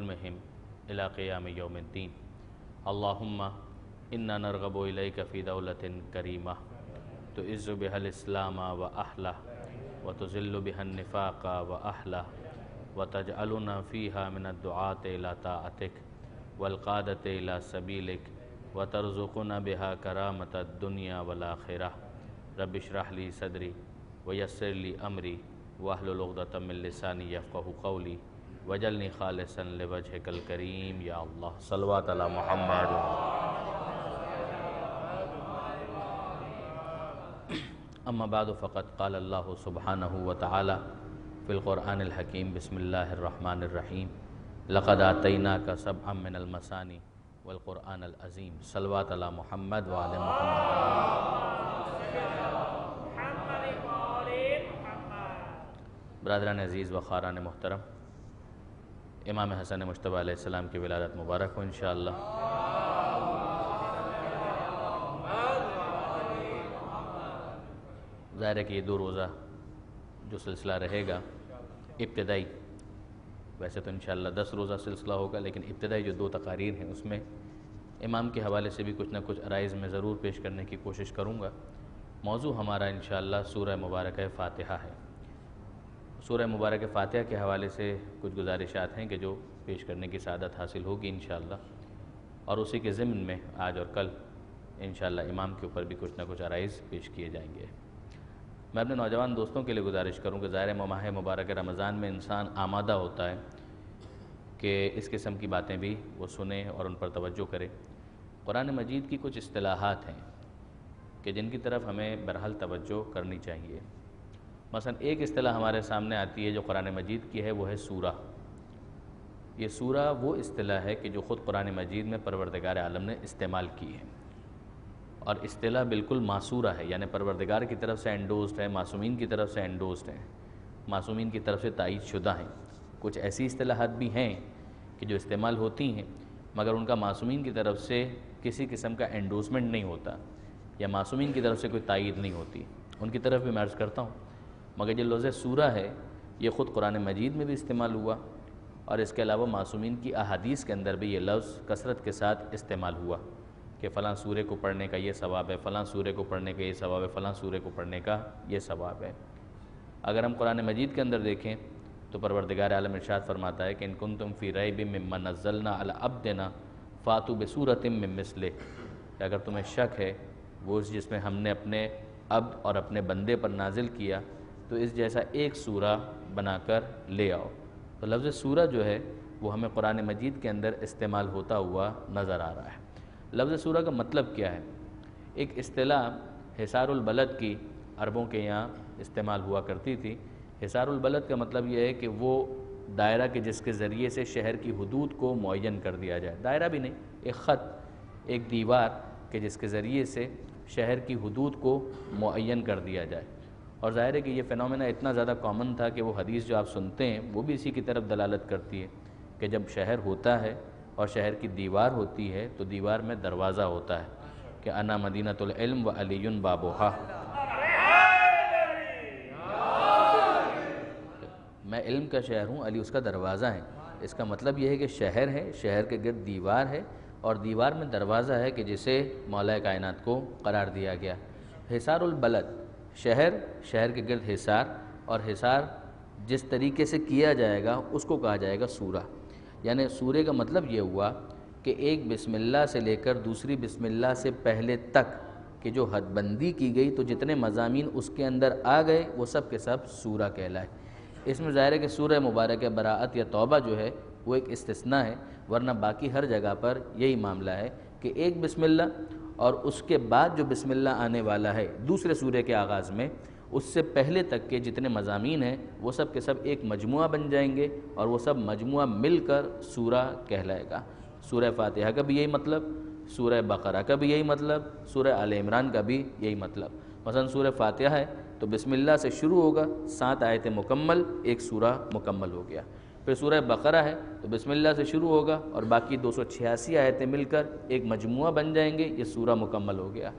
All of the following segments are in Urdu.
علومهم إلى قيام يوم الدين. اللهم إنا نرغب إليك في دولة كريمة تعز بها الإسلام وأهله وتذل بها النفاق وأهله وتجعلنا فيها من الدعاة إلى طاعتك والقادة إلى سبيلك وترزقنا بها كرامة الدنيا والآخرة. رب اشرح لي صدري ويسر لي أمري واحلل عقدة من لساني يفقهوا قولي واجعلني خالصا لوجهك الكريم يا الله. صلوات على محمد. اما بعد فقد قال الله سبحانه وتعالى في القرآن الحكيم بسم الله الرحمن الرحيم لقد آتيناك سبعا من المثاني والقرآن العظیم. صلوات علی محمد وآل محمد. برادران عزیز و خاران محترم، امام حسن مجتبی علیہ السلام کی ولادت مبارک ہو انشاءاللہ. ظاہر ہے کہ یہ 2 روزہ جو سلسلہ رہے گا ابتدائی، ویسے تو انشاءاللہ 10 روزہ سلسلہ ہوگا، لیکن ابتدائی جو 2 تقاریر ہیں اس میں امام کے حوالے سے بھی کچھ نہ کچھ عرائض میں ضرور پیش کرنے کی کوشش کروں گا. موضوع ہمارا انشاءاللہ سورہ مبارکہ فاتحہ ہے. سورہ مبارکہ فاتحہ کے حوالے سے کچھ گزارشات ہیں کہ جو پیش کرنے کی سعادت حاصل ہوگی انشاءاللہ، اور اسی کے ضمن میں آج اور کل انشاءاللہ امام کے اوپر بھی کچھ نہ کچھ عرائض پیش کیے جائیں گے. میں اپنے نوجوان دوستوں کے لیے گزارش کروں کہ ظاہر ماہ مبارک رمضان میں انسان آمادہ ہوتا ہے کہ اس قسم کی باتیں بھی وہ سنیں اور ان پر توجہ کرے. قرآن مجید کی کچھ اصطلاحات ہیں کہ جن کی طرف ہمیں بہرحال توجہ کرنی چاہیے. مثلا ایک اصطلاح ہمارے سامنے آتی ہے جو قرآن مجید کی ہے، وہ ہے سورہ. یہ سورہ وہ اصطلاح ہے کہ جو خود قرآن مجید میں پروردگار عالم نے استعمال کی ہے، اور اصطلاح بالکل معصورہ ہے، یعنی پروردگار کی طرف سے انڈوزڈ ہے، معصومین کی طرف سے انڈوزڈ ہیں، معصومین کی طرف سے تائید شدہ ہیں. کچھ ایسی اصطلاحات بھی ہیں کہ جو استعمال ہوتی ہیں مگر ان کا معصومین کی طرف سے کسی قسم کا انڈوزمنٹ نہیں ہوتا یا معصومین کی طرف سے کوئی تائید نہیں ہوتی. ان کی طرف بھی میں عرض کرتا ہوں. مگر جو لفظ سورہ ہے یہ خود قرآن مجید میں بھی استعمال ہوا، اور اس کے علاوہ معصومین کی احادیث کے اندر بھی یہ لفظ کثرت کے ساتھ استعمال ہوا کہ فلاں سورے کو پڑھنے کا یہ ثواب ہے، فلاں سورے کو پڑھنے کا یہ ثواب ہے، فلاں سورے کو پڑھنے کا یہ ثواب ہے. اگر ہم قرآن مجید کے اندر دیکھیں تو پروردگار عالم ارشاد فرماتا ہے کہ ان کنتم فی ریب مما نزلنا علی عبدنا فاتوا بسورۃ من مثلہ، کہ اگر تمہیں شک ہے وہ جس میں ہم نے اپنے عبد اور اپنے بندے پر نازل کیا تو اس جیسا ایک سورہ بنا کر لے آؤ. تو لفظ سورہ جو ہے وہ ہمیں قرآن مجید کے اندر استعمال ہوتا ہوا نظر آ رہا ہے. لفظ سورہ کا مطلب کیا ہے؟ ایک اصطلاح حصار البلد کی عربوں کے یہاں استعمال ہوا کرتی تھی. حصار البلد کا مطلب یہ ہے کہ وہ دائرہ کے جس کے ذریعے سے شہر کی حدود کو معین کر دیا جائے. دائرہ بھی نہیں، ایک خط، ایک دیوار کہ جس کے ذریعے سے شہر کی حدود کو معین کر دیا جائے. اور ظاہر ہے کہ یہ فینومینا اتنا زیادہ کامن تھا کہ وہ حدیث جو آپ سنتے ہیں وہ بھی اسی کی طرف دلالت کرتی ہے کہ جب شہر ہوتا ہے اور شہر کی دیوار ہوتی ہے تو دیوار میں دروازہ ہوتا ہے کہ انا مدینۃ العلم و علی بابوہا، میں علم کا شہر ہوں، علی اس کا دروازہ ہے. اس کا مطلب یہ ہے کہ شہر ہے، شہر کے گرد دیوار ہے، اور دیوار میں دروازہ ہے کہ جسے مولا کائنات کو قرار دیا گیا. حصار البلد، شہر، شہر کے گرد حصار، اور حصار جس طریقے سے کیا جائے گا اس کو کہا جائے گا سورہ. یعنی سورے کا مطلب یہ ہوا کہ ایک بسم اللہ سے لے کر دوسری بسم اللہ سے پہلے تک کہ جو حد بندی کی گئی تو جتنے مضامین اس کے اندر آ گئے وہ سب کے سب سورہ کہلائے. اس میں ظاہر ہے کہ سورہ مبارکہ براءت یا توبہ جو ہے وہ ایک استثناء ہے، ورنہ باقی ہر جگہ پر یہی معاملہ ہے کہ ایک بسم اللہ اور اس کے بعد جو بسم اللہ آنے والا ہے دوسرے سورے کے آغاز میں، اس سے پہلے تک کے جتنے مضامین ہیں وہ سب کے سب ایک مجموعہ بن جائیں گے اور وہ سب مجموعہ مل کر سورہ کہلائے گا. سورہ فاتحہ کا بھی یہی مطلب، سورہ بقرہ کا بھی یہی مطلب، سورہ آل عمران کا بھی یہی مطلب. مثلا سورہ فاتحہ ہے تو بسم اللہ سے شروع ہوگا، 7 آیتیں مکمل، ایک سورہ مکمل ہو گیا. پھر سورہ بقرہ ہے تو بسم اللہ سے شروع ہوگا اور باقی 286 آیتیں مل کر ایک مجموعہ بن جائیں گے، یہ سورہ مکمل ہو گیا.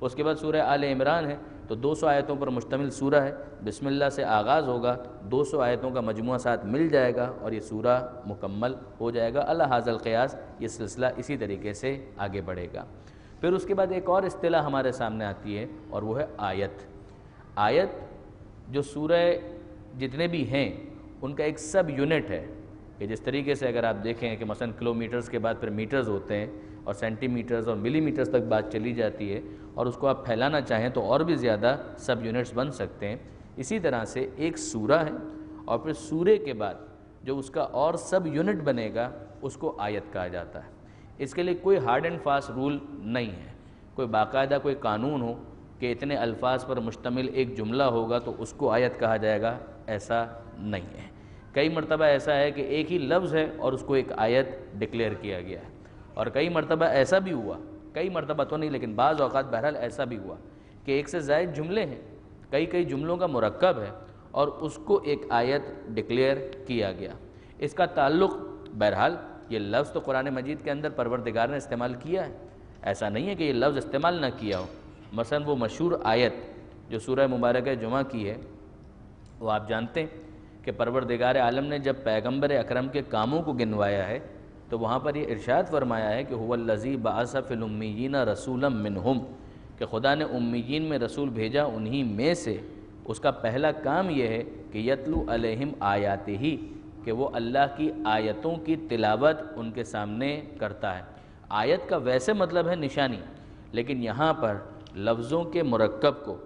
اس کے بعد سورہ آل عمران ہے، تو 200 آیتوں پر مشتمل سورہ ہے، بسم اللہ سے آغاز ہوگا، 200 آیتوں کا مجموعہ ساتھ مل جائے گا اور یہ سورہ مکمل ہو جائے گا۔ علی ھذا القیاس یہ سلسلہ اسی طریقے سے آگے بڑھے گا۔ پھر اس کے بعد ایک اور اصطلاح ہمارے سامنے آتی ہے اور وہ ہے آیت۔ آیت جو سورہ جتنے بھی ہیں ان کا ایک سب یونٹ ہے، کہ جس طریقے سے اگر آپ دیکھیں کہ مثلا کلومیٹرز کے بعد پھر میٹرز ہوتے ہیں اور سینٹی میٹرز اور ملی میٹرز تک بات چلی جاتی ہے، اور اس کو آپ پھیلانا چاہیں تو اور بھی زیادہ سب یونٹس بن سکتے ہیں۔ اسی طرح سے ایک سورہ ہے اور پھر سورے کے بعد جو اس کا اور سب یونٹ بنے گا اس کو آیت کہا جاتا ہے۔ اس کے لیے کوئی ہارڈ اینڈ فاسٹ رول نہیں ہے، کوئی باقاعدہ کوئی قانون ہو کہ اتنے الفاظ پر مشتمل ایک جملہ ہوگا تو اس کو آیت کہا جائے گا، ایسا نہیں ہے۔ کئی مرتبہ ایسا ہے کہ ایک ہی لفظ ہے اور اس کو ایک آیت ڈکلیئر کیا گیا ہے، اور کئی مرتبہ ایسا بھی ہوا، کئی مرتبہ تو نہیں لیکن بعض اوقات بہرحال ایسا بھی ہوا کہ ایک سے زائد جملے ہیں، کئی جملوں کا مرکب ہے اور اس کو ایک آیت ڈکلیئر کیا گیا۔ اس کا تعلق بہرحال یہ لفظ تو قرآن مجید کے اندر پروردگار نے استعمال کیا ہے، ایسا نہیں ہے کہ یہ لفظ استعمال نہ کیا ہو۔ مثلا وہ مشہور آیت جو سورہ مبارکہ جمعہ کی ہے، وہ آپ جانتے ہیں کہ پروردگار عالم نے جب پیغمبر اکرم کے کاموں کو گنوایا ہے تو وہاں پر یہ ارشاد فرمایا ہے کہ هو الذی بعث فی الامیین رسولا منہم، کہ خدا نے امیین میں رسول بھیجا انہی میں سے۔ اس کا پہلا کام یہ ہے کہ یتلو علیہم آیاتہ، کہ وہ اللہ کی آیتوں کی تلاوت ان کے سامنے کرتا ہے۔ آیت کا ویسے مطلب ہے نشانی، لیکن یہاں پر لفظوں کے مرکب کو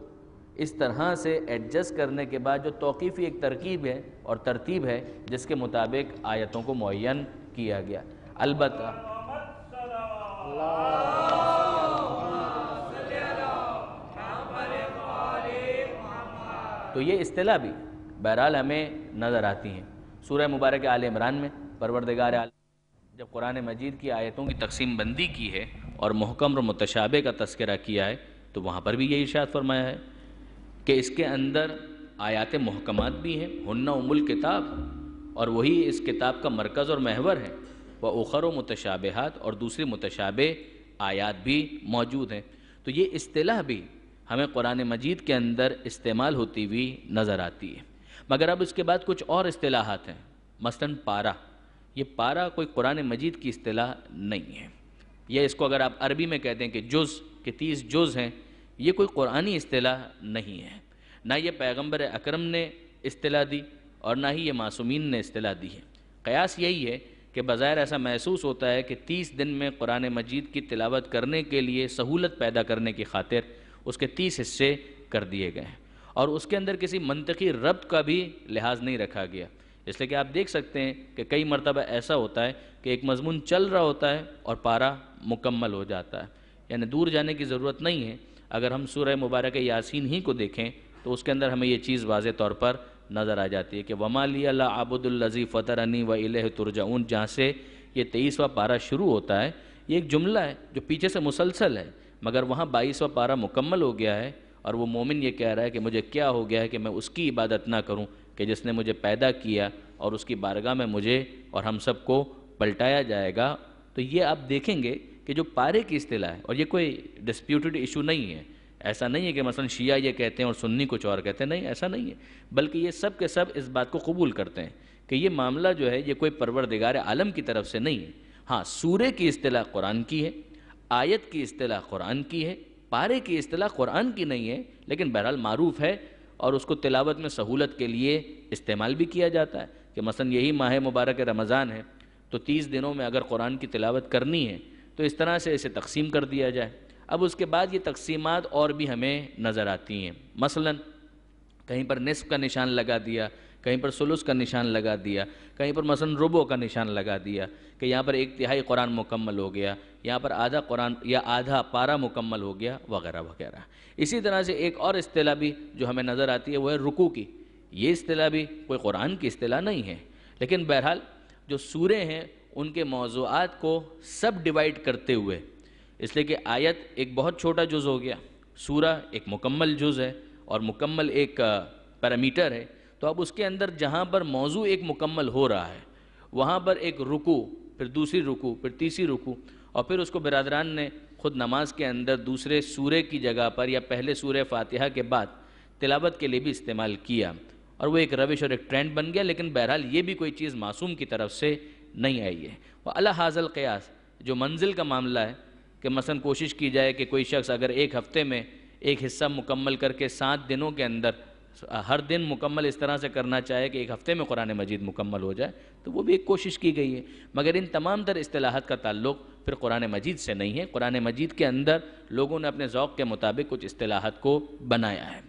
اس طرح سے ایڈجسٹ کرنے کے بعد جو توقیفی ایک ترکیب ہے اور ترتیب ہے جس کے مطابق آیتوں کو معین کیا گیا۔ البتہ تو یہ اصطلاح بھی بہرحال ہمیں نظر آتی ہیں۔ سورہ مبارک آل عمران میں پروردگار عالم جب قرآن مجید کی آیتوں کی تقسیم بندی کی ہے اور محکم اور متشابہ کا تذکرہ کیا ہے تو وہاں پر بھی یہی ارشاد فرمایا ہے کہ اس کے اندر آیات محکمات بھی ہیں، ہن ام الکتاب، اور وہی اس کتاب کا مرکز اور محور ہے، وَأُخَرُ متشابہات، اور دوسری متشابہ آیات بھی موجود ہیں۔ تو یہ اصطلاح بھی ہمیں قرآن مجید کے اندر استعمال ہوتی ہوئی نظر آتی ہے۔ مگر اب اس کے بعد کچھ اور اصطلاحات ہیں، مثلا پارہ۔ یہ پارہ کوئی قرآن مجید کی اصطلاح نہیں ہے، یہ اس کو اگر آپ عربی میں کہتے ہیں کہ جز، کہ 30 جز ہیں، یہ کوئی قرآنی اصطلاح نہیں ہے، نہ یہ پیغمبر اکرم نے اصطلاح دی اور نہ ہی یہ معصومین نے اصطلاح دی ہے۔ قیاس یہی ہے کہ بظاہر ایسا محسوس ہوتا ہے کہ 30 دن میں قرآن مجید کی تلاوت کرنے کے لیے سہولت پیدا کرنے کی خاطر اس کے 30 حصے کر دیے گئے ہیں، اور اس کے اندر کسی منطقی ربط کا بھی لحاظ نہیں رکھا گیا، اس لیے کہ آپ دیکھ سکتے ہیں کہ کئی مرتبہ ایسا ہوتا ہے کہ ایک مضمون چل رہا ہوتا ہے اور پارہ مکمل ہو جاتا ہے، یعنی دور جانے کی ضرورت نہیں ہے۔ اگر ہم سورہ مبارکہ یاسین ہی کو دیکھیں تو اس کے اندر ہمیں یہ چیز واضح طور پر نظر آ جاتی ہے کہ وَمَا لِيَ لَا أَعْبُدُ الَّذِي فَطَرَنِي وَإِلَيْهِ تُرْجَعُونَ، جہاں سے یہ 23واں پارہ شروع ہوتا ہے۔ یہ ایک جملہ ہے جو پیچھے سے مسلسل ہے، مگر وہاں 22واں پارہ مکمل ہو گیا ہے اور وہ مومن یہ کہہ رہا ہے کہ مجھے کیا ہو گیا ہے کہ میں اس کی عبادت نہ کروں کہ جس نے مجھے پیدا کیا، اور اس کی بارگاہ میں مجھے اور ہم سب کو پلٹایا جائے گا۔ تو یہ آپ دیکھیں گے کہ جو پارے کی اصطلاح ہے، اور یہ کوئی ڈسپیوٹڈ ایشو نہیں ہے، ایسا نہیں ہے کہ مثلا شیعہ یہ کہتے ہیں اور سنی کچھ اور کہتے ہیں، نہیں، ایسا نہیں ہے، بلکہ یہ سب کے سب اس بات کو قبول کرتے ہیں کہ یہ معاملہ جو ہے یہ کوئی پروردگار عالم کی طرف سے نہیں ہے۔ ہاں، سورے کی اصطلاح قرآن کی ہے، آیت کی اصطلاح قرآن کی ہے، پارے کی اصطلاح قرآن کی نہیں ہے، لیکن بہرحال معروف ہے اور اس کو تلاوت میں سہولت کے لیے استعمال بھی کیا جاتا ہے کہ مثلا یہی ماہ مبارک رمضان ہے تو 30 دنوں میں اگر قرآن کی تلاوت کرنی ہے تو اس طرح سے اسے تقسیم کر دیا جائے۔ اب اس کے بعد یہ تقسیمات اور بھی ہمیں نظر آتی ہیں، مثلا کہیں پر نصف کا نشان لگا دیا، کہیں پر ثلث کا نشان لگا دیا، کہیں پر مثلا ربع کا نشان لگا دیا کہ یہاں پر 1/3 قرآن مکمل ہو گیا، یہاں پر آدھا قرآن یا آدھا پارہ مکمل ہو گیا، وغیرہ وغیرہ۔ اسی طرح سے ایک اور اصطلاح بھی جو ہمیں نظر آتی ہے وہ ہے رکوع کی۔ یہ اصطلاح بھی کوئی قرآن کی اصطلاح نہیں ہے، لیکن بہرحال جو سورے ہیں ان کے موضوعات کو سب ڈیوائیڈ کرتے ہوئے، اس لیے کہ آیت ایک بہت چھوٹا جز ہو گیا، سورہ ایک مکمل جز ہے اور مکمل ایک پیرامیٹر ہے، تو اب اس کے اندر جہاں پر موضوع ایک مکمل ہو رہا ہے وہاں پر ایک رکوع، پھر دوسری رکوع، پھر تیسری رکوع، اور پھر اس کو برادران نے خود نماز کے اندر دوسرے سورے کی جگہ پر یا پہلے سورہ فاتحہ کے بعد تلاوت کے لیے بھی استعمال کیا، اور وہ ایک روش اور ایک ٹرینڈ بن گیا، لیکن بہرحال یہ بھی کوئی چیز معصوم کی طرف سے نہیں آئی ہے۔ وَعَلَى هَذَا الْقِيَاسِ، جو منزل کا معاملہ ہے کہ مثلا کوشش کی جائے کہ کوئی شخص اگر ایک ہفتے میں ایک حصہ مکمل کر کے 7 دنوں کے اندر ہر دن مکمل اس طرح سے کرنا چاہے کہ ایک ہفتے میں قرآن مجید مکمل ہو جائے، تو وہ بھی ایک کوشش کی گئی ہے، مگر ان تمام تر اصطلاحات کا تعلق پھر قرآن مجید سے نہیں ہے۔ قرآن مجید کے اندر لوگوں نے اپنے ذوق کے مطابق کچھ اصطلاحات کو بنایا ہے۔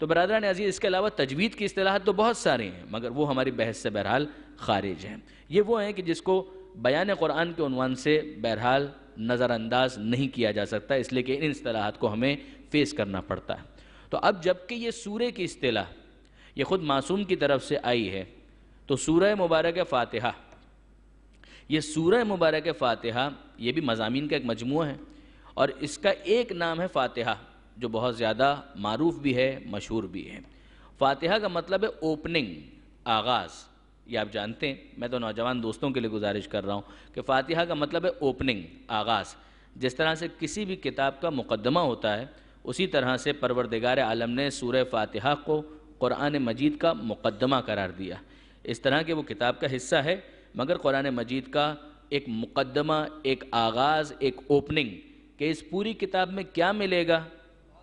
تو برادران عزیز، اس کے علاوہ تجوید کی اصطلاحات تو بہت سارے ہیں، مگر وہ ہماری بحث سے بہرحال خارج ہیں۔ یہ وہ ہیں کہ جس کو بیان قرآن کے عنوان سے بہرحال نظر انداز نہیں کیا جا سکتا، اس لیے کہ ان اصطلاحات کو ہمیں فیس کرنا پڑتا ہے۔ تو اب جبکہ یہ سورہ کی اصطلاح یہ خود معصوم کی طرف سے آئی ہے، تو سورہ مبارک فاتحہ، یہ سورہ مبارک فاتحہ یہ بھی مضامین کا ایک مجموعہ ہے، اور اس کا ایک نام ہے فاتحہ، جو بہت زیادہ معروف بھی ہے، مشہور بھی ہے۔ فاتحہ کا مطلب ہے اوپننگ، آغاز۔ یہ آپ جانتے ہیں، میں تو نوجوان دوستوں کے لیے گزارش کر رہا ہوں کہ فاتحہ کا مطلب ہے اوپننگ، آغاز۔ جس طرح سے کسی بھی کتاب کا مقدمہ ہوتا ہے، اسی طرح سے پروردگار عالم نے سورہ فاتحہ کو قرآن مجید کا مقدمہ قرار دیا۔ اس طرح کہ وہ کتاب کا حصہ ہے، مگر قرآن مجید کا ایک مقدمہ، ایک آغاز، ایک اوپننگ، کہ اس پوری کتاب میں کیا ملے گا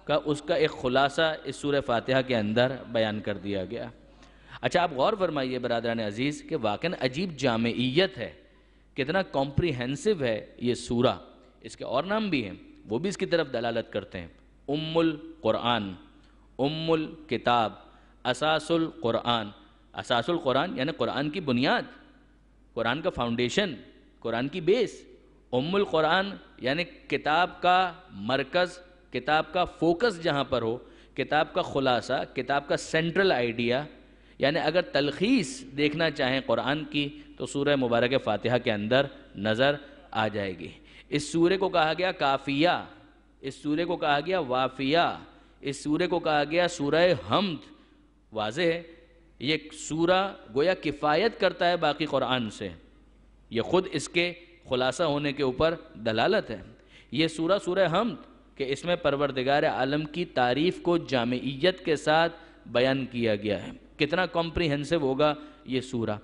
کا اس کا ایک خلاصہ اس سورہ فاتحہ کے اندر بیان کر دیا گیا۔ اچھا، آپ غور فرمائیے برادران عزیز کہ واقعاً عجیب جامعیت ہے، کتنا کمپریہنسو ہے یہ سورہ۔ اس کے اور نام بھی ہیں، وہ بھی اس کی طرف دلالت کرتے ہیں۔ ام القرآن، ام الکتاب، اساس القرآن۔ اساس القرآن یعنی قرآن کی بنیاد، قرآن کا فاؤنڈیشن، قرآن کی بیس۔ ام القرآن یعنی کتاب کا مرکز، کتاب کا فوکس جہاں پر ہو، کتاب کا خلاصہ، کتاب کا سینٹرل آئیڈیا۔ یعنی اگر تلخیص دیکھنا چاہیں قرآن کی تو سورہ مبارک فاتحہ کے اندر نظر آ جائے گی۔ اس سورہ کو کہا گیا کافیہ، اس سورہ کو کہا گیا وافیہ، اس سورہ کو کہا گیا سورہ حمد۔ واضح ہے یہ سورہ گویا کفایت کرتا ہے باقی قرآن سے، یہ خود اس کے خلاصہ ہونے کے اوپر دلالت ہے۔ یہ سورہ سورہ حمد کہ اس میں پروردگار عالم کی تعریف کو جامعیت کے ساتھ بیان کیا گیا ہے۔ کتنا کمپریہنسو ہوگا یہ سورہ۔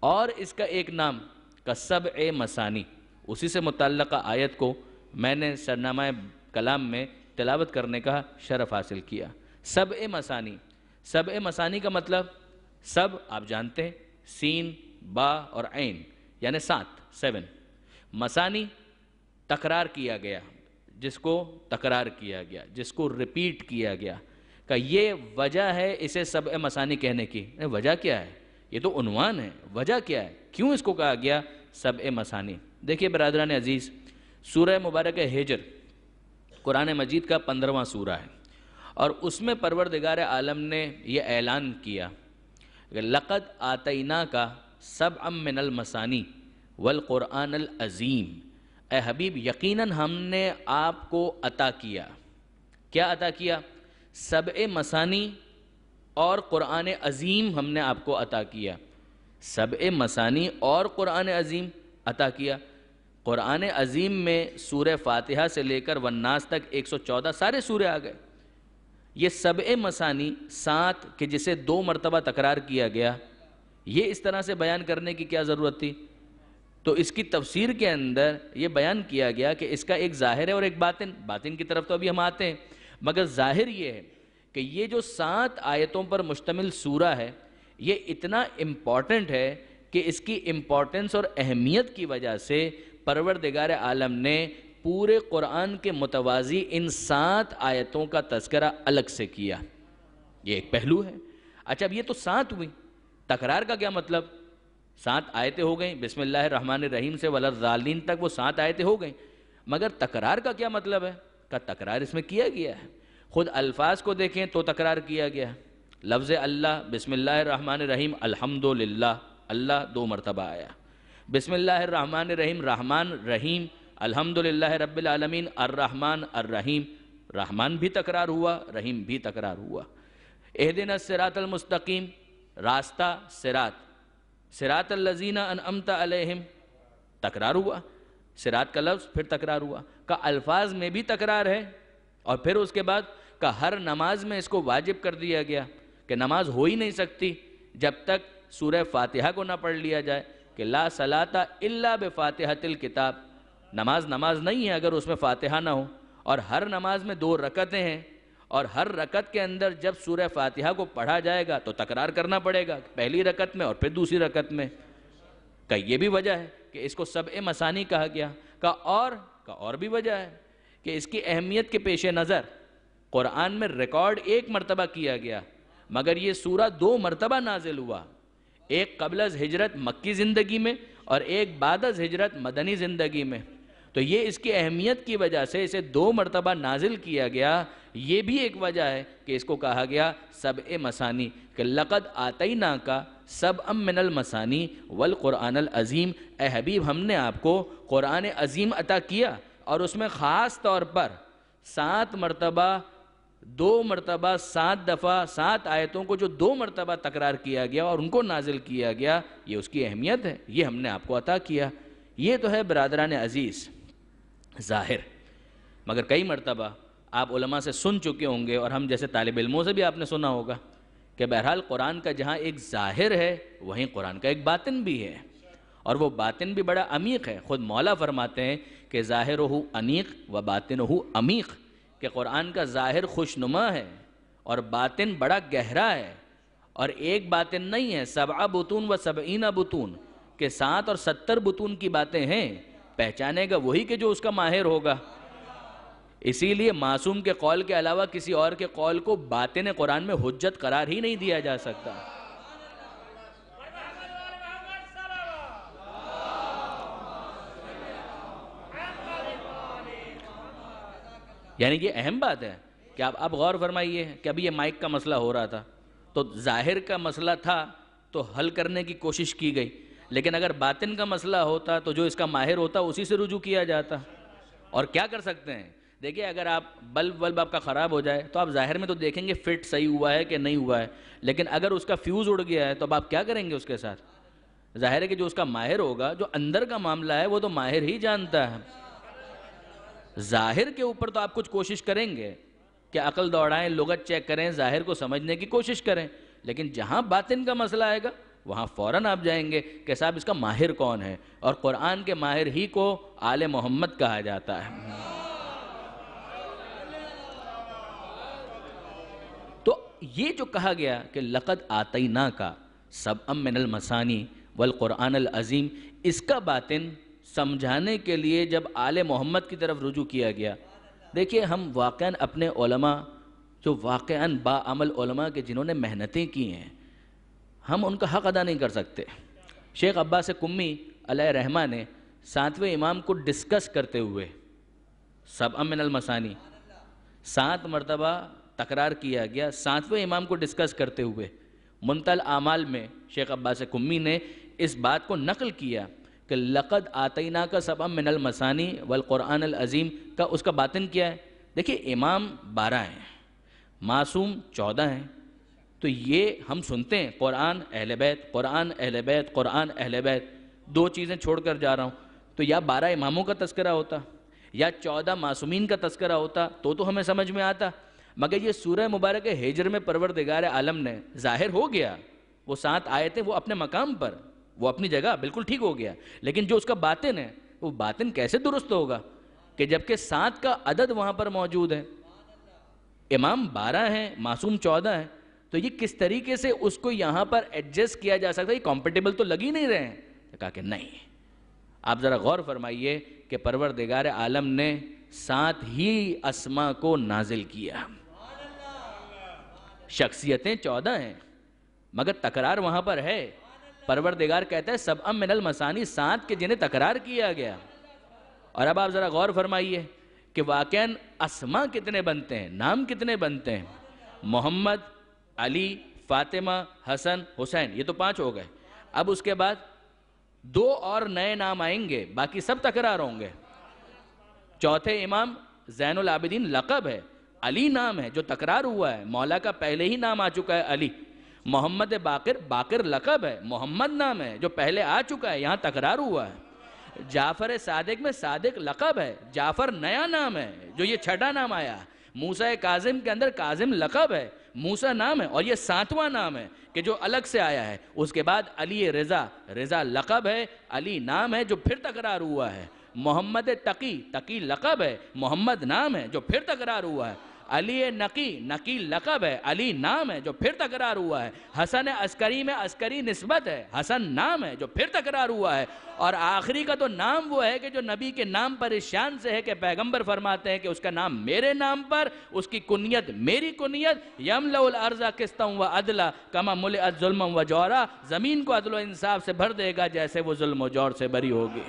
اور اس کا ایک نام کا سبع مثانی، اسی سے متعلقہ آیت کو میں نے سرنامہ کلام میں تلاوت کرنے کا شرف حاصل کیا۔ سبع مثانی، سبع مثانی کا مطلب سب آپ جانتے ہیں، سین، با اور عین یعنی 7، مثانی تکرار کیا گیا، جس کو تکرار کیا گیا، جس کو ریپیٹ کیا گیا، کہ یہ وجہ ہے اسے سبع مثانی کہنے کی۔ وجہ کیا ہے؟ یہ تو عنوان ہے، وجہ کیا ہے؟ کیوں اس کو کہا گیا سبع مثانی؟ دیکھیے برادران عزیز، سورہ مبارک ہجر قرآن مجید کا 15واں سورہ ہے، اور اس میں پروردگار عالم نے یہ اعلان کیا کہ لَقَدْ آتَيْنَاكَ سَبْعًا مِّنَ الْمَثَانِي وَالْقُرْآنَ الْعَظِيمِ۔ اے حبیب، یقیناً ہم نے آپ کو عطا کیا۔ کیا عطا کیا؟ سبع مثانی اور قرآن عظیم ہم نے آپ کو عطا کیا۔ سبع مثانی اور قرآن عظیم عطا کیا۔ قرآن عظیم میں سورہ فاتحہ سے لے کر والناس تک 114 سارے سورے آ گئے۔ یہ سبع مثانی 7 کہ جسے 2 مرتبہ تکرار کیا گیا، یہ اس طرح سے بیان کرنے کی کیا ضرورت تھی؟ تو اس کی تفسیر کے اندر یہ بیان کیا گیا کہ اس کا ایک ظاہر ہے اور ایک باطن۔ باطن کی طرف تو ابھی ہم آتے ہیں، مگر ظاہر یہ ہے کہ یہ جو 7 آیتوں پر مشتمل سورہ ہے، یہ اتنا امپورٹنٹ ہے کہ اس کی امپورٹنس اور اہمیت کی وجہ سے پروردگار عالم نے پورے قرآن کے متوازی ان 7 آیتوں کا تذکرہ الگ سے کیا۔ یہ ایک پہلو ہے۔ اچھا، اب یہ تو 7 ہوئی، تکرار کا کیا مطلب؟ 7 آیتیں ہو گئیں، بسم اللہ الرحمن الرحیم سے وَلَضَّالِّينَ تک وہ 7 آیتیں ہو گئیں، مگر تکرار کا کیا مطلب ہے؟ کہ تکرار اس میں کیا گیا ہے۔ خود الفاظ کو دیکھیں تو تکرار کیا گیا، لفظ اللہ، بسم اللہ الرحمن الرحیم، الحمدللہ، اللہ 2 مرتبہ آیا۔ بسم اللہ الرحمن الرحیم، رحمان رحیم، الحمدللہ رب العالمین، الرحمن الرحیم، رحمان بھی تکرار ہوا، رحیم بھی تکرار ہوا۔ اہدنا الصراط المستقیم، راستہ صراط، صراط الذین انعمت علیہم، تکرار ہوا۔ صراط کا لفظ پھر تکرار ہوا، کہ الفاظ میں بھی تکرار ہے، اور پھر اس کے بعد کہ ہر نماز میں اس کو واجب کر دیا گیا کہ نماز ہو ہی نہیں سکتی جب تک سورہ فاتحہ کو نہ پڑھ لیا جائے، کہ لا صلاۃ الا بفاتحۃ الکتاب، نماز نہیں ہے اگر اس میں فاتحہ نہ ہو، اور ہر نماز میں 2 رکعتیں ہیں، اور ہر رکعت کے اندر جب سورہ فاتحہ کو پڑھا جائے گا تو تکرار کرنا پڑے گا، پہلی رکعت میں اور پھر دوسری رکعت میں، کہ یہ بھی وجہ ہے کہ اس کو سبع مثانی کہا گیا، کا اور بھی وجہ ہے کہ اس کی اہمیت کے پیش نظر قرآن میں ریکارڈ 1 مرتبہ کیا گیا، مگر یہ سورہ 2 مرتبہ نازل ہوا، ایک قبل از ہجرت مکی زندگی میں اور ایک بعد از ہجرت مدنی زندگی میں، تو یہ اس کی اہمیت کی وجہ سے اسے 2 مرتبہ نازل کیا گیا، یہ بھی ایک وجہ ہے کہ اس کو کہا گیا سبع مثانی، کہ لقد آتیناک سبعا من المثانی والقرآن العظیم، اے حبیب ہم نے آپ کو قرآن عظیم عطا کیا، اور اس میں خاص طور پر 7 مرتبہ 2 مرتبہ 7 دفعہ 7 آیتوں کو جو 2 مرتبہ تکرار کیا گیا اور ان کو نازل کیا گیا، یہ اس کی اہمیت ہے، یہ ہم نے آپ کو عطا کیا۔ یہ تو ہے برادران عزیز ظاہر، مگر کئی مرتبہ آپ علماء سے سن چکے ہوں گے، اور ہم جیسے طالب علموں سے بھی آپ نے سنا ہوگا، کہ بہرحال قرآن کا جہاں ایک ظاہر ہے وہیں قرآن کا ایک باطن بھی ہے، اور وہ باطن بھی بڑا عمیق ہے۔ خود مولا فرماتے ہیں کہ ظاہرہ انیق و باطنہ عمیق، کہ قرآن کا ظاہر خوشنما ہے اور باطن بڑا گہرا ہے، اور ایک باطن نہیں ہے، 7 بطون و 70 بطون، کہ 7 اور 70 بطون کی باتیں ہیں، پہچانے گا وہی کہ جو اس کا ماہر ہوگا۔ اسی لیے معصوم کے قول کے علاوہ کسی اور کے قول کو باطن قرآن میں حجت قرار ہی نہیں دیا جا سکتا۔ یعنی یہ اہم بات ہے کہ آپ غور فرمائیے کہ ابھی یہ مائک کا مسئلہ ہو رہا تھا، تو ظاہر کا مسئلہ تھا تو حل کرنے کی کوشش کی گئی، لیکن اگر باطن کا مسئلہ ہوتا تو جو اس کا ماہر ہوتا اسی سے رجوع کیا جاتا۔ اور کیا کر سکتے ہیں؟ دیکھیے اگر آپ بلب آپ کا خراب ہو جائے تو آپ ظاہر میں تو دیکھیں گے فٹ صحیح ہوا ہے کہ نہیں ہوا ہے، لیکن اگر اس کا فیوز اڑ گیا ہے تو اب آپ کیا کریں گے اس کے ساتھ؟ ظاہر ہے کہ جو اس کا ماہر ہوگا، جو اندر کا معاملہ ہے وہ تو ماہر ہی جانتا ہے۔ ظاہر کے اوپر تو آپ کچھ کوشش کریں گے کہ عقل دوڑائیں، لغت چیک کریں، ظاہر کو سمجھنے کی کوشش کریں، لیکن جہاں باطن کا مسئلہ آئے گا وہاں فوراً آپ جائیں گے کہ صاحب اس کا ماہر کون ہے، اور قرآن کے ماہر ہی کو آل محمد کہا جاتا ہے۔ تو یہ جو کہا گیا کہ لقد آتیناک سبعا من المثانی والقرآن العظیم، اس کا باطن سمجھانے کے لیے جب آل محمد کی طرف رجوع کیا گیا، دیکھیے ہم واقعاً اپنے علماء جو واقعاً باعمل علماء کے جنہوں نے محنتیں کی ہیں، ہم ان کا حق ادا نہیں کر سکتے۔ شیخ عباس قمی علیہ رحمہ نے 7ویں امام کو ڈسکس کرتے ہوئے سبعا من المثانی 7 مرتبہ تکرار کیا گیا، 7ویں امام کو ڈسکس کرتے ہوئے منتهى الاعمال میں شیخ عباس قمی نے اس بات کو نقل کیا کہ لقد آتیناک سبعا من المثانی والقرآن العظیم کا اس کا باطن کیا ہے۔ دیکھیے امام 12 ہیں، معصوم 14 ہیں، تو یہ ہم سنتے ہیں قرآن اہل بیت، قرآن اہل بیت، قرآن اہل بیت، 2 چیزیں چھوڑ کر جا رہا ہوں، تو یا 12 اماموں کا تذکرہ ہوتا یا 14 معصومین کا تذکرہ ہوتا تو ہمیں سمجھ میں آتا، مگر یہ سورہ مبارک ہجر میں پروردگار عالم نے ظاہر ہو گیا، وہ 7 آیتیں وہ اپنے مقام پر، وہ اپنی جگہ بالکل ٹھیک ہو گیا، لیکن جو اس کا باطن ہے وہ باطن کیسے درست ہوگا کہ جبکہ 7 کا عدد وہاں پر موجود ہے، امام 12 ہیں، معصوم 14 ہیں، تو یہ کس طریقے سے اس کو یہاں پر ایڈجسٹ کیا جا سکتا ہے؟ یہ کمپیٹیبل تو لگ ہی نہیں رہے ہیں۔ کہا کہ نہیں، آپ ذرا غور فرمائیے کہ پروردگار عالم نے 7 ہی اسماء کو نازل کیا، شخصیتیں 14 ہیں مگر تکرار وہاں پر ہے۔ پروردگار کہتا ہے سبعا من المثانی، 7 کے جنہیں تکرار کیا گیا۔ اور اب آپ ذرا غور فرمائیے کہ واقعاً اسماء کتنے بنتے ہیں، نام کتنے بنتے ہیں؟ محمد، علی، فاطمہ، حسن، حسین، یہ تو 5 ہو گئے۔ اب اس کے بعد 2 اور نئے نام آئیں گے، باقی سب تکرار ہوں گے۔ چوتھے امام زین العابدین لقب ہے، علی نام ہے جو تکرار ہوا ہے، مولا کا پہلے ہی نام آ چکا ہے علی۔ محمد باقر، باقر لقب ہے، محمد نام ہے جو پہلے آ چکا ہے، یہاں تکرار ہوا ہے۔ جعفر صادق میں صادق لقب ہے، جعفر نیا نام ہے جو یہ چھٹا نام آیا. موسیٰ کاظم کے اندر کاظم لقب ہے، موسیٰ نام ہے، اور یہ 7واں نام ہے کہ جو الگ سے آیا ہے. اس کے بعد علی رضا، رضا لقب ہے، علی نام ہے جو پھر تکرار ہوا ہے. محمد تقی، تقی لقب ہے، محمد نام ہے جو پھر تکرار ہوا ہے. علی نقی، نقی لقب ہے، علی نام ہے جو پھر تکرار ہوا ہے. حسن عسکری میں عسکری نسبت ہے، حسن نام ہے جو پھر تکرار ہوا ہے. اور آخری کا تو نام وہ ہے کہ جو نبی کے نام پر اس شان سے ہے کہ پیغمبر فرماتے ہیں کہ اس کا نام میرے نام پر، اس کی کنیت میری کنیت. یملأ الارض قسطا و عدلا کما ملئت ظلما و جورا، زمین کو عدل و انصاف سے بھر دے گا جیسے وہ ظلم و جور سے بری ہوگی.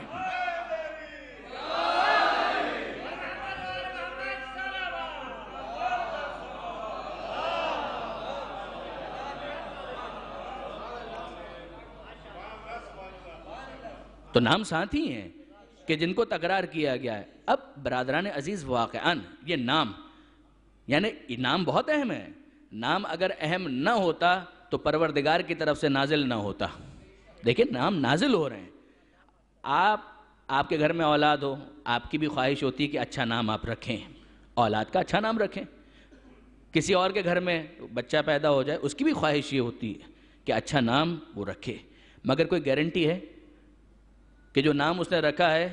تو نام ساتھ ہی ہیں کہ جن کو تکرار کیا گیا ہے. اب برادران عزیز واقعاً یہ نام، یعنی نام بہت اہم ہے. نام اگر اہم نہ ہوتا تو پروردگار کی طرف سے نازل نہ ہوتا. دیکھیں نام نازل ہو رہے ہیں. آپ کے گھر میں اولاد ہو، آپ کی بھی خواہش ہوتی ہے کہ اچھا نام آپ رکھیں، اولاد کا اچھا نام رکھیں. کسی اور کے گھر میں بچہ پیدا ہو جائے، اس کی بھی خواہش یہ ہوتی ہے کہ اچھا نام وہ رکھے. مگر کوئی گارنٹی ہے کہ جو نام اس نے رکھا ہے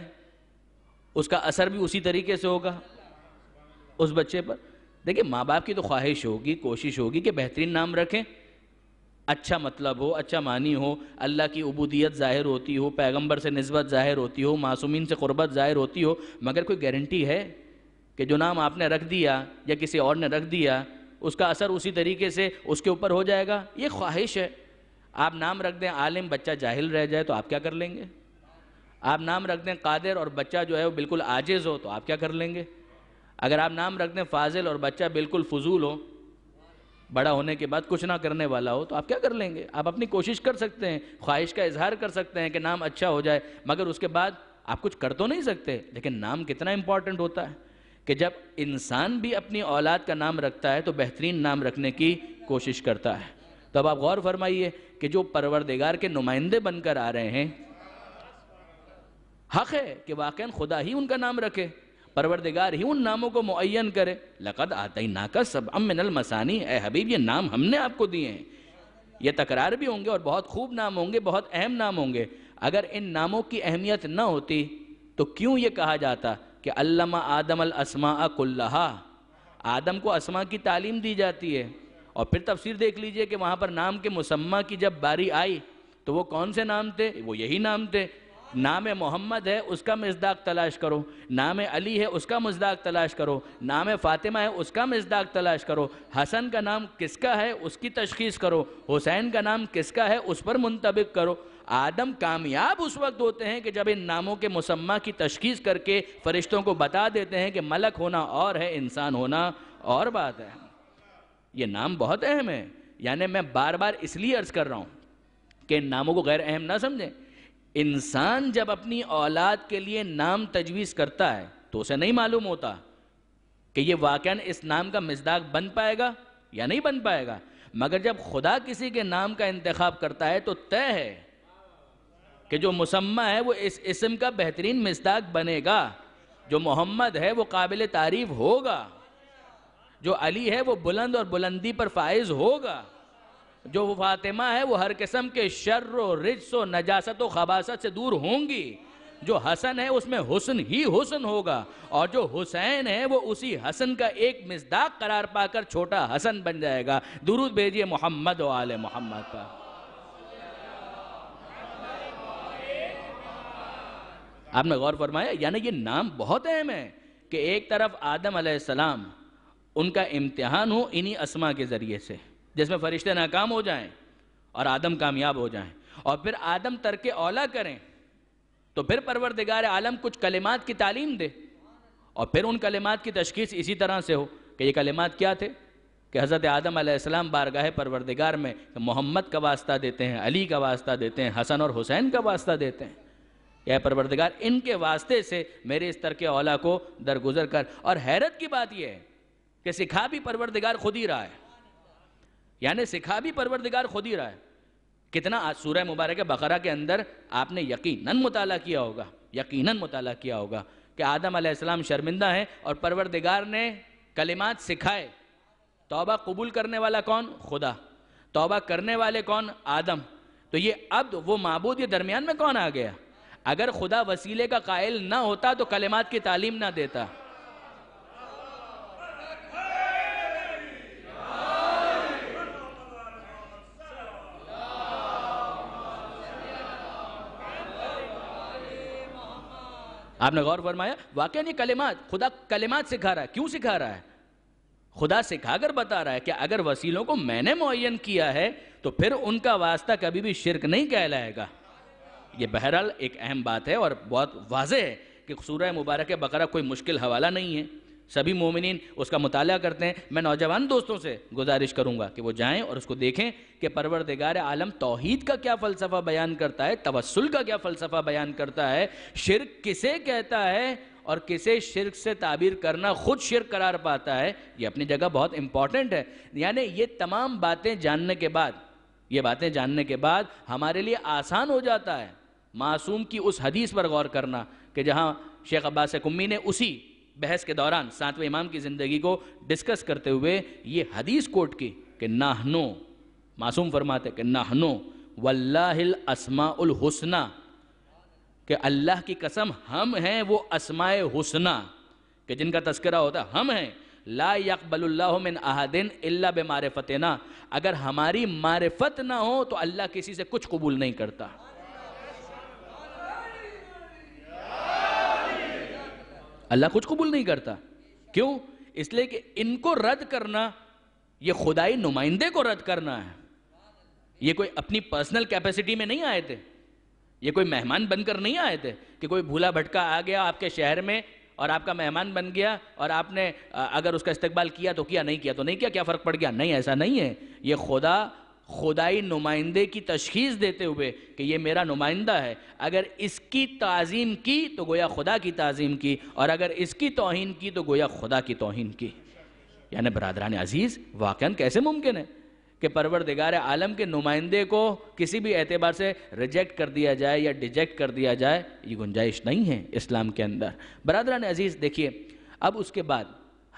اس کا اثر بھی اسی طریقے سے ہوگا اس بچے پر؟ دیکھیں ماں باپ کی تو خواہش ہوگی، کوشش ہوگی کہ بہترین نام رکھیں، اچھا مطلب ہو، اچھا معنی ہو، اللہ کی عبودیت ظاہر ہوتی ہو، پیغمبر سے نسبت ظاہر ہوتی ہو، معصومین سے قربت ظاہر ہوتی ہو. مگر کوئی گارنٹی ہے کہ جو نام آپ نے رکھ دیا یا کسی اور نے رکھ دیا اس کا اثر اسی طریقے سے اس کے اوپر ہو جائے گا؟ یہ خواہش ہے. آپ نام رکھ دیں عالم، بچہ جاہل رہ جائے تو آپ کیا کر لیں گے؟ آپ نام رکھ دیں قادر اور بچہ جو ہے وہ بالکل عاجز ہو تو آپ کیا کر لیں گے؟ اگر آپ نام رکھ دیں فاضل اور بچہ بالکل فضول ہو، بڑا ہونے کے بعد کچھ نہ کرنے والا ہو، تو آپ کیا کر لیں گے؟ آپ اپنی کوشش کر سکتے ہیں، خواہش کا اظہار کر سکتے ہیں کہ نام اچھا ہو جائے، مگر اس کے بعد آپ کچھ کر تو نہیں سکتے. لیکن نام کتنا امپورٹنٹ ہوتا ہے کہ جب انسان بھی اپنی اولاد کا نام رکھتا ہے تو بہترین نام رکھنے کی کوشش کرتا ہے. تو اب آپ غور فرمائیے کہ جو پروردگار کے نمائندے بن کر آ رہے ہیں، حق ہے کہ واقعاً خدا ہی ان کا نام رکھے، پروردگار ہی ان ناموں کو معین کرے. لَقَدْ آتَيْنَاكَ سَبْعًا مِّنَ الْمَثَانِي، اے حبیب یہ نام ہم نے آپ کو دیے ہیں. یہ تکرار بھی ہوں گے اور بہت خوب نام ہوں گے، بہت اہم نام ہوں گے. اگر ان ناموں کی اہمیت نہ ہوتی تو کیوں یہ کہا جاتا کہ علّمَ آدم الاسماء کلھا، آدم کو اسماء کی تعلیم دی جاتی ہے. اور پھر تفسیر دیکھ لیجئے کہ وہاں پر نام کے مسمى کی جب باری آئی تو وہ کون سے نام تھے؟ وہ یہی نام تھے. نام محمد ہے اس کا مصداق تلاش کرو، نام علی ہے اس کا مصداق تلاش کرو، نام فاطمہ ہے اس کا مصداق تلاش کرو، حسن کا نام کس کا ہے اس کی تشخیص کرو، حسین کا نام کس کا ہے اس پر منطبق کرو. آدم کامیاب اس وقت ہوتے ہیں کہ جب ان ناموں کے مسمى کی تشخیص کر کے فرشتوں کو بتا دیتے ہیں کہ ملک ہونا اور ہے، انسان ہونا اور بات ہے. یہ نام بہت اہم ہے. یعنی میں بار بار اس لیے عرض کر رہا ہوں کہ ان ناموں کو غیر اہم نہ سمجھیں. انسان جب اپنی اولاد کے لیے نام تجویز کرتا ہے تو اسے نہیں معلوم ہوتا کہ یہ واقعاً اس نام کا مصداق بن پائے گا یا نہیں بن پائے گا. مگر جب خدا کسی کے نام کا انتخاب کرتا ہے تو طے ہے کہ جو مسمى ہے وہ اس اسم کا بہترین مصداق بنے گا. جو محمد ہے وہ قابل تعریف ہوگا، جو علی ہے وہ بلند اور بلندی پر فائز ہوگا، جو فاطمہ ہے وہ ہر قسم کے شر و رجس و نجاست و خباثت سے دور ہوں گی، جو حسن ہے اس میں حسن ہی حسن ہوگا، اور جو حسین ہے وہ اسی حسن کا ایک مصداق قرار پا کر چھوٹا حسن بن جائے گا. درود بھیجئے محمد و آل محمد کا. آپ نے غور فرمایا؟ یعنی یہ نام بہت اہم ہے کہ ایک طرف آدم علیہ السلام ان کا امتحان ہو انہی اسماء کے ذریعے سے، جس میں فرشتے ناکام ہو جائیں اور آدم کامیاب ہو جائیں، اور پھر آدم ترک اولا کریں تو پھر پروردگار عالم کچھ کلمات کی تعلیم دے، اور پھر ان کلمات کی تشخیص اسی طرح سے ہو کہ یہ کلمات کیا تھے کہ حضرت آدم علیہ السلام بارگاہ پروردگار میں محمد کا واسطہ دیتے ہیں، علی کا واسطہ دیتے ہیں، حسن اور حسین کا واسطہ دیتے ہیں. اے پروردگار ان کے واسطے سے میرے اس ترک اولا کو درگزر کر. اور حیرت کی بات یہ ہے کہ سکھا بھی پروردگار خود ہی رہا ہے. یعنی سکھا بھی پروردگار خود ہی رہا ہے. کتنا سورہ مبارکہ بقرہ کے اندر آپ نے یقیناً مطالعہ کیا ہوگا، یقیناً مطالعہ کیا ہوگا کہ آدم علیہ السلام شرمندہ ہیں اور پروردگار نے کلمات سکھائے. توبہ قبول کرنے والا کون؟ خدا. توبہ کرنے والے کون؟ آدم. تو یہ عبد وہ معبود، یہ درمیان میں کون آ گیا؟ اگر خدا وسیلے کا قائل نہ ہوتا تو کلمات کی تعلیم نہ دیتا. آپ نے غور فرمایا؟ واقعی یہ کلمات، خدا کلمات سکھا رہا ہے. کیوں سکھا رہا ہے؟ خدا سکھا کر بتا رہا ہے کہ اگر وسیلوں کو میں نے معین کیا ہے تو پھر ان کا واسطہ کبھی بھی شرک نہیں کہلائے گا. یہ بہرحال ایک اہم بات ہے اور بہت واضح ہے کہ سورہ مبارک بقرہ کوئی مشکل حوالہ نہیں ہے. سبھی مومنین اس کا مطالعہ کرتے ہیں. میں نوجوان دوستوں سے گزارش کروں گا کہ وہ جائیں اور اس کو دیکھیں کہ پروردگار عالم توحید کا کیا فلسفہ بیان کرتا ہے، توسل کا کیا فلسفہ بیان کرتا ہے، شرک کسے کہتا ہے اور کسے شرک سے تعبیر کرنا خود شرک قرار پاتا ہے. یہ اپنی جگہ بہت امپورٹنٹ ہے. یعنی یہ تمام باتیں جاننے کے بعد ہمارے لیے آسان ہو جاتا ہے معصوم کی اس حدیث پر غور کرنا کہ جہاں شیخ عباس قمی نے اسی بحث کے دوران 7ویں امام کی زندگی کو ڈسکس کرتے ہوئے یہ حدیث کوٹ کی کہ نحنو، معصوم فرماتے کہ نحنو واللہ الاسماء الحسنى، کہ اللہ کی قسم ہم ہیں وہ اسماء حسنہ کہ جن کا تذکرہ ہوتا ہے، ہم ہیں. لا يقبل اللہ من احد الا بمعرفتنا، اگر ہماری معرفت نہ ہو تو اللہ کسی سے کچھ قبول نہیں کرتا. اللہ کچھ قبول نہیں کرتا. کیوں؟ اس لیے کہ ان کو رد کرنا یہ خدائی نمائندے کو رد کرنا ہے. یہ کوئی اپنی پرسنل کیپیسٹی میں نہیں آئے تھے، یہ کوئی مہمان بن کر نہیں آئے تھے کہ کوئی بھولا بھٹکا آ گیا آپ کے شہر میں اور آپ کا مہمان بن گیا اور آپ نے اگر اس کا استقبال کیا تو کیا، نہیں کیا تو نہیں کیا، کیا فرق پڑ گیا. نہیں، ایسا نہیں ہے. یہ خدائی نمائندے کی تشخیص دیتے ہوئے کہ یہ میرا نمائندہ ہے، اگر اس کی تعظیم کی تو گویا خدا کی تعظیم کی، اور اگر اس کی توہین کی تو گویا خدا کی توہین کی. یعنی برادران عزیز، واقعاً کیسے ممکن ہے کہ پروردگار عالم کے نمائندے کو کسی بھی اعتبار سے ریجیکٹ کر دیا جائے یا ڈیجیکٹ کر دیا جائے؟ یہ گنجائش نہیں ہے اسلام کے اندر. برادران عزیز دیکھیے، اب اس کے بعد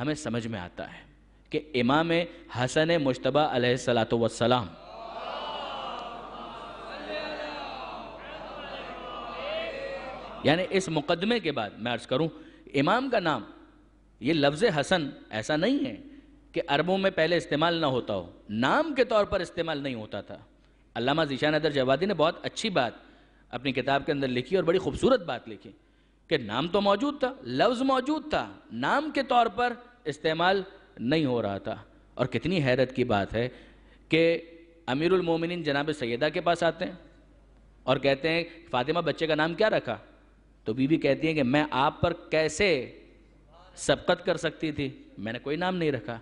ہمیں سمجھ میں آتا ہے کہ امام حسن مجتبیٰ علیہ السلام یعنی اس مقدمے کے بعد میں عرض کروں، امام کا نام، یہ لفظ حسن ایسا نہیں ہے کہ عربوں میں پہلے استعمال نہ ہوتا ہو، نام کے طور پر استعمال نہیں ہوتا تھا. علامہ ذیشان حیدر جوادی نے بہت اچھی بات اپنی کتاب کے اندر لکھی اور بڑی خوبصورت بات لکھی کہ نام تو موجود تھا، لفظ موجود تھا، نام کے طور پر استعمال نہیں ہو رہا تھا. اور کتنی حیرت کی بات ہے کہ امیر المومنین جناب سیدہ کے پاس آتے ہیں اور کہتے ہیں فاطمہ بچے کا نام کیا رکھا؟ تو بی بی کہتی ہیں کہ میں آپ پر کیسے سبقت کر سکتی تھی، میں نے کوئی نام نہیں رکھا.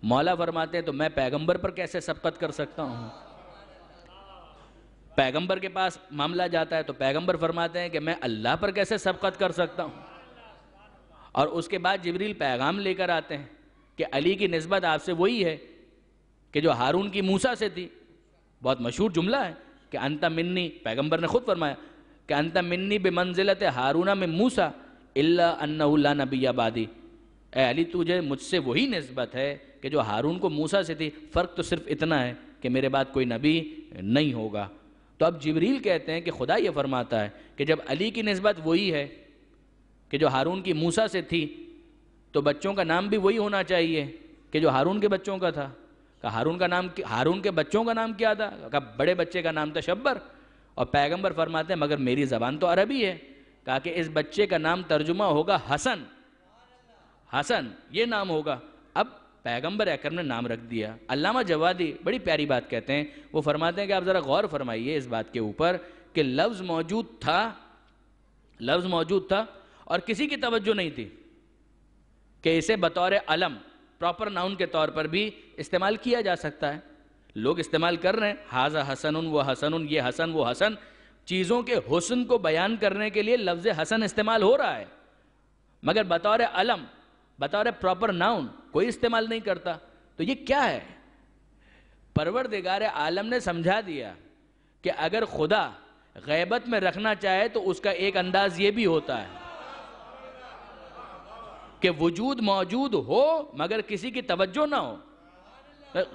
مولا فرماتے ہیں تو میں پیغمبر پر کیسے سبقت کر سکتا ہوں؟ پیغمبر کے پاس معاملہ جاتا ہے تو پیغمبر فرماتے ہیں کہ میں اللہ پر کیسے سبقت کر سکتا ہوں؟ اور اس کے بعد جبریل پیغام لے کر آتے ہیں کہ علی کی نسبت آپ سے وہی ہے کہ جو ہارون کی موسیٰ سے تھی. بہت مشہور جملہ ہے کہ انت منی، پیغمبر نے خود فرمایا کہ انت منی بمنزلت ہارون من موسیٰ الا انہ لا نبی بعدی. اے علی تجھے مجھ سے وہی نسبت ہے کہ جو ہارون کو موسیٰ سے تھی، فرق تو صرف اتنا ہے کہ میرے بعد کوئی نبی نہیں ہوگا. تو اب جبریل کہتے ہیں کہ خدا یہ فرماتا ہے کہ جب علی کی نسبت وہی ہے کہ جو ہارون کی موسیٰ سے تھی تو بچوں کا نام بھی وہی ہونا چاہیے کہ جو ہارون کے بچوں کا تھا. کہا ہارون کے بچوں کا نام کیا تھا؟ کہا بڑے بچے کا نام تھا شبر. اور پیغمبر فرماتے ہیں مگر میری زبان تو عربی ہے. کہا کہ اس بچے کا نام ترجمہ ہوگا حسن، حسن یہ نام ہوگا. اب پیغمبر اکرم نے نام رکھ دیا. علامہ جوادی بڑی پیاری بات کہتے ہیں، وہ فرماتے ہیں کہ آپ ذرا غور فرمائیے اس بات کے اوپر کہ لفظ موجود تھا اور کسی کی توجہ نہیں تھی کہ اسے بطور علم، پراپر ناؤن کے طور پر بھی استعمال کیا جا سکتا ہے. لوگ استعمال کر رہے ہیں، ھذا حسن و حسن، یہ حسن وہ حسن. چیزوں کے حسن کو بیان کرنے کے لیے لفظ حسن استعمال ہو رہا ہے، مگر بطور علم، بطور پراپر ناؤن کوئی استعمال نہیں کرتا. تو یہ کیا ہے؟ پروردگار عالم نے سمجھا دیا کہ اگر خدا غیبت میں رکھنا چاہے تو اس کا ایک انداز یہ بھی ہوتا ہے کہ وجود موجود ہو مگر کسی کی توجہ نہ ہو.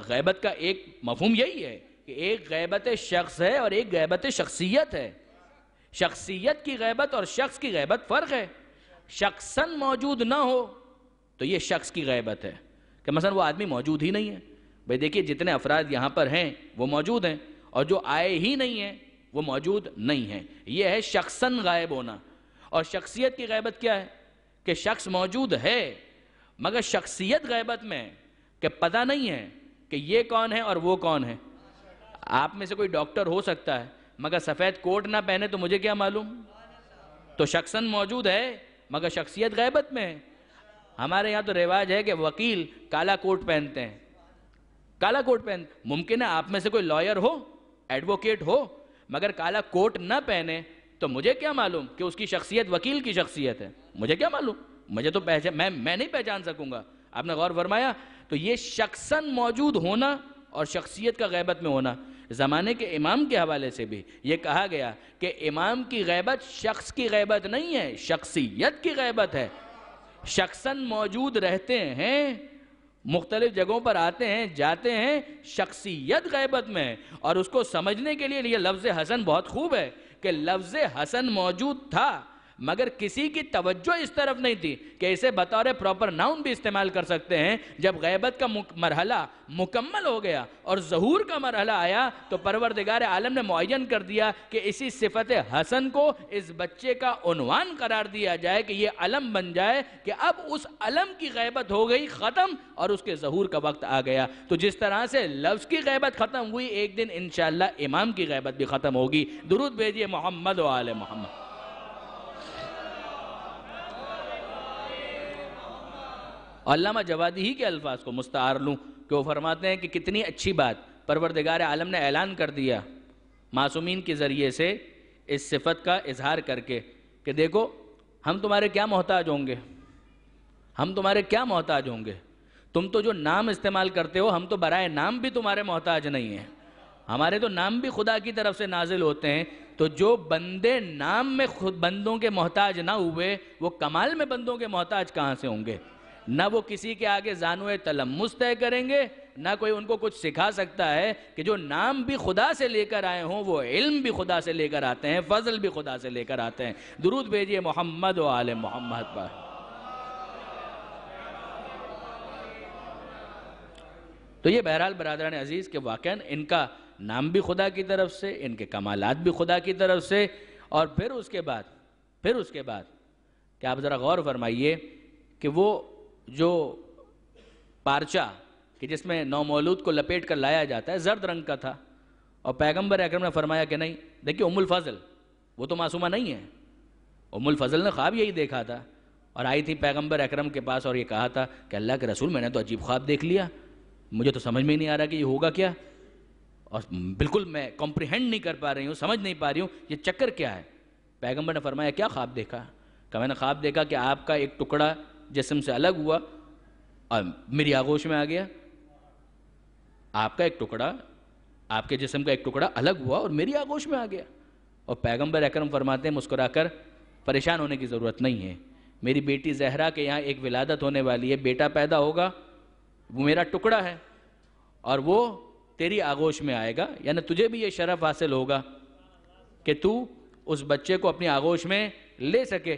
غیبت کا ایک مفہوم یہی ہے کہ ایک غیبت شخص ہے اور ایک غیبت شخصیت ہے. شخصیت کی غیبت اور شخص کی غیبت فرق ہے. شخصاً موجود نہ ہو تو یہ شخص کی غیبت ہے کہ مثلا وہ آدمی موجود ہی نہیں ہے. بھئی دیکھیے جتنے افراد یہاں پر ہیں وہ موجود ہیں اور جو آئے ہی نہیں ہیں وہ موجود نہیں ہیں. یہ ہے شخصاً غائب ہونا. اور شخصیت کی غیبت کیا ہے کہ شخص موجود ہے مگر شخصیت غیبت میں کہ پتہ نہیں ہے کہ یہ کون ہے اور وہ کون ہے. آپ میں سے کوئی ڈاکٹر ہو سکتا ہے مگر سفید کوٹ نہ پہنے تو مجھے کیا معلوم. تو شخصاً موجود ہے مگر شخصیت غیبت میں ہے. ہمارے یہاں تو رواج ہے کہ وکیل کالا کوٹ پہنتے ہیں. کالا کوٹ ممکن ہے آپ میں سے کوئی لائر ہو, ایڈوکیٹ ہو, مگر کالا کوٹ نہ پہنے تو مجھے کیا معلوم کہ اس کی شخصیت وکیل کی شخصیت ہے. مجھے کیا معلوم, مجھے تو میں نہیں پہچان سکوں گا. آپ نے غور فرمایا. تو یہ شخصاً موجود ہونا اور شخصیت کا غیبت میں ہونا. زمانے کے امام کے حوالے سے بھی یہ کہا گیا کہ امام کی غیبت شخص کی غیبت نہیں ہے, شخصیت کی غیبت ہے. شخصاً موجود رہتے ہیں, مختلف جگہوں پر آتے ہیں جاتے ہیں, شخصیت غیبت میں ہے. اور اس کو سمجھنے کے لیے یہ لفظ حسن بہت خوب ہے کہ لفظ حسن موجود تھا مگر کسی کی توجہ اس طرف نہیں تھی کہ اسے بطور پراپر ناؤن بھی استعمال کر سکتے ہیں. جب غیبت کا مرحلہ مکمل ہو گیا اور ظہور کا مرحلہ آیا تو پروردگار عالم نے معین کر دیا کہ اسی صفت حسن کو اس بچے کا عنوان قرار دیا جائے کہ یہ علم بن جائے کہ اب اس علم کی غیبت ہو گئی ختم اور اس کے ظہور کا وقت آ گیا. تو جس طرح سے لفظ کی غیبت ختم ہوئی ایک دن انشاءاللہ امام کی غیبت بھی ختم ہوگی. درود بھیجئے محمد و آل محمد. علامہ جوادی ہی کے الفاظ کو مستعار لوں کہ وہ فرماتے ہیں کہ کتنی اچھی بات پروردگار عالم نے اعلان کر دیا معصومین کے ذریعے سے اس صفت کا اظہار کر کے کہ دیکھو ہم تمہارے کیا محتاج ہوں گے, ہم تمہارے کیا محتاج ہوں گے. تم تو جو نام استعمال کرتے ہو ہم تو برائے نام بھی تمہارے محتاج نہیں ہیں. ہمارے تو نام بھی خدا کی طرف سے نازل ہوتے ہیں. تو جو بندے نام میں خود بندوں کے محتاج نہ ہوئے وہ کمال میں بندوں کے محتاج کہاں سے ہوں گے. نہ وہ کسی کے آگے زانوئے تلمس طے کریں گے, نہ کوئی ان کو کچھ سکھا سکتا ہے کہ جو نام بھی خدا سے لے کر آئے ہوں وہ علم بھی خدا سے لے کر آتے ہیں, فضل بھی خدا سے لے کر آتے ہیں. درود بھیجئے محمد و آل محمد پر. تو یہ بہرحال برادران عزیز کہ واقعاً ان کا نام بھی خدا کی طرف سے, ان کے کمالات بھی خدا کی طرف سے. اور پھر اس کے بعد کہ آپ ذرا غور فرمائیے کہ وہ جو پارچہ کہ جس میں نومولود کو لپیٹ کر لایا جاتا ہے زرد رنگ کا تھا اور پیغمبر اکرم نے فرمایا کہ نہیں دیکھیے ام الفضل وہ تو معصومہ نہیں ہے. ام الفضل نے خواب یہی دیکھا تھا اور آئی تھی پیغمبر اکرم کے پاس اور یہ کہا تھا کہ اللہ کے رسول میں نے تو عجیب خواب دیکھ لیا, مجھے تو سمجھ میں نہیں آ رہا کہ یہ ہوگا کیا, اور بالکل میں کمپریہنڈ نہیں کر پا رہی ہوں, سمجھ نہیں پا رہی ہوں یہ چکر کیا ہے. پیغمبر نے فرمایا کیا خواب دیکھا؟ کہ میں نے خواب دیکھا کہ آپ کا ایک ٹکڑا جسم سے الگ ہوا اور میری آغوش میں آ گیا. آپ کا ایک ٹکڑا, آپ کے جسم کا ایک ٹکڑا الگ ہوا اور میری آغوش میں آ گیا. اور پیغمبر اکرم فرماتے ہیں مسکرا کر پریشان ہونے کی ضرورت نہیں ہے, میری بیٹی زہرا کے یہاں ایک ولادت ہونے والی ہے, بیٹا پیدا ہوگا, وہ میرا ٹکڑا ہے اور وہ تیری آغوش میں آئے گا, یعنی تجھے بھی یہ شرف حاصل ہوگا کہ تو اس بچے کو اپنی آغوش میں لے سکے.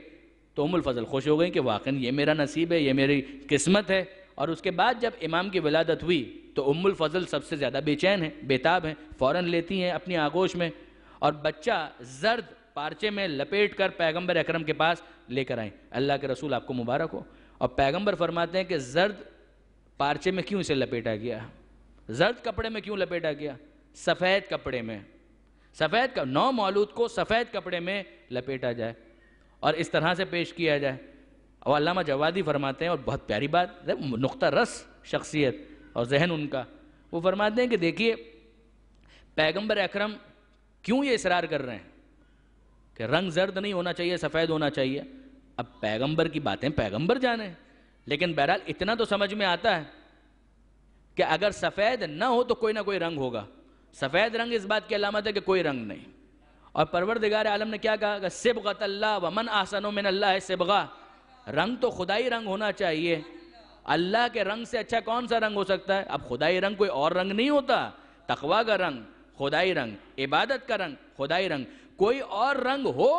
تو ام الفضل خوش ہو گئی کہ واقعاً یہ میرا نصیب ہے, یہ میری قسمت ہے. اور اس کے بعد جب امام کی ولادت ہوئی تو ام الفضل سب سے زیادہ بے چین ہیں, بیتاب ہیں, فوراً لیتی ہیں اپنی آغوش میں اور بچہ زرد پارچے میں لپیٹ کر پیغمبر اکرم کے پاس لے کر آئیں. اللہ کے رسول آپ کو مبارک ہو. اور پیغمبر فرماتے ہیں کہ زرد پارچے میں کیوں اسے لپیٹا گیا, زرد کپڑے میں کیوں لپیٹا گیا؟ سفید کپڑے میں, سفید کا نو مولود کو سفید کپڑے میں لپیٹا جائے اور اس طرح سے پیش کیا جائے. اور علامہ جوادی فرماتے ہیں, اور بہت پیاری بات, نقطہ رس شخصیت اور ذہن ان کا, وہ فرماتے ہیں کہ دیکھیے پیغمبر اکرم کیوں یہ اصرار کر رہے ہیں کہ رنگ زرد نہیں ہونا چاہیے, سفید ہونا چاہیے. اب پیغمبر کی باتیں پیغمبر جانے, لیکن بہرحال اتنا تو سمجھ میں آتا ہے کہ اگر سفید نہ ہو تو کوئی نہ کوئی رنگ ہوگا. سفید رنگ اس بات کی علامت ہے کہ کوئی رنگ نہیں, اور پروردگار عالم نے کیا کہا کہ صبغۃ اللہ ومن احسن من اللہ صبغہ، رنگ تو خدائی رنگ ہونا چاہیے، اللہ کے رنگ سے اچھا کون سا رنگ ہو سکتا ہے؟ اب خدائی رنگ کوئی اور رنگ نہیں ہوتا، تقویٰ کا رنگ خدائی رنگ، عبادت کا رنگ خدائی رنگ، کوئی اور رنگ ہو